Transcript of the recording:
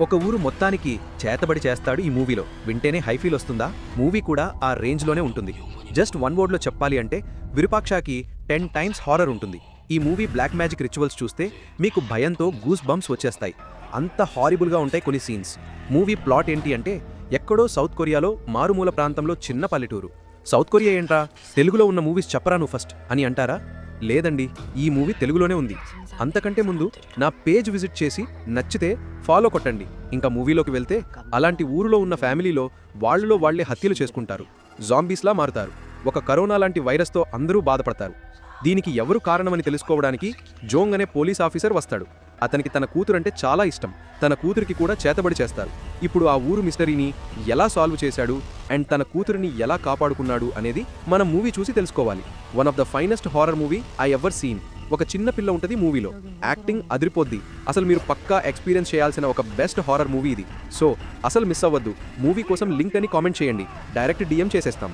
ఒక ఊరు మొత్తానికి చేతబడి చేస్తాడు ఈ మూవీలో. వింటేనే హై ఫీల్ వస్తుందా? మూవీ కూడా ఆ రేంజ్లోనే ఉంటుంది. జస్ట్ వన్ వర్డ్లో చెప్పాలి అంటే విరూపాక్షకి 10 టైమ్స్ హారర్ ఉంటుంది. ఈ మూవీ బ్లాక్ మ్యాజిక్ రిచువల్స్ చూస్తే మీకు భయంతో గూస్ బంప్స్ వచ్చేస్తాయి. అంత హారిబుల్గా ఉంటాయి కొన్ని సీన్స్. మూవీ ప్లాట్ ఏంటి అంటే, ఎక్కడో సౌత్ కొరియాలో మారుమూల ప్రాంతంలో చిన్న పల్లెటూరు. సౌత్ కొరియా ఏంట్రా, తెలుగులో ఉన్న మూవీస్ చెప్పరా నువ్వు ఫస్ట్ అని అంటారా? లేదండి, ఈ మూవీ తెలుగులోనే ఉంది. అంతకంటే ముందు నా పేజ్ విజిట్ చేసి నచ్చితే ఫాలో కొట్టండి. ఇంకా మూవీలోకి వెళ్తే, అలాంటి ఊరిలో ఉన్న ఫ్యామిలీలో వాళ్ళలో వాళ్లే హత్యలు చేసుకుంటారు, జాంబీస్లా మారుతారు. ఒక కరోనా లాంటి వైరస్తో అందరూ బాధపడతారు. దీనికి ఎవరు కారణమని తెలుసుకోవడానికి జోంగ్ అనే పోలీస్ ఆఫీసర్ వస్తాడు. అతనికి తన కూతురంటే చాలా ఇష్టం. తన కూతురికి కూడా చేతబడి చేస్తారు. ఇప్పుడు ఆ ఊరు మిస్టరీని ఎలా సాల్వ్ చేశాడు అండ్ తన కూతురిని ఎలా కాపాడుకున్నాడు అనేది మనం మూవీ చూసి తెలుసుకోవాలి. One of the finest horror movie I ever seen. ఒక చిన్న పిల్ల ఉంటుంది మూవీలో, యాక్టింగ్ అదిరిపోద్ది. అసలు మీరు పక్కా ఎక్స్పీరియన్స్ చేయాల్సిన ఒక బెస్ట్ హారర్ మూవీ ఇది. సో అసలు మిస్ అవ్వద్దు. మూవీ కోసం లింక్ అని కామెంట్ చేయండి, డైరెక్ట్ DM చేసేస్తాం.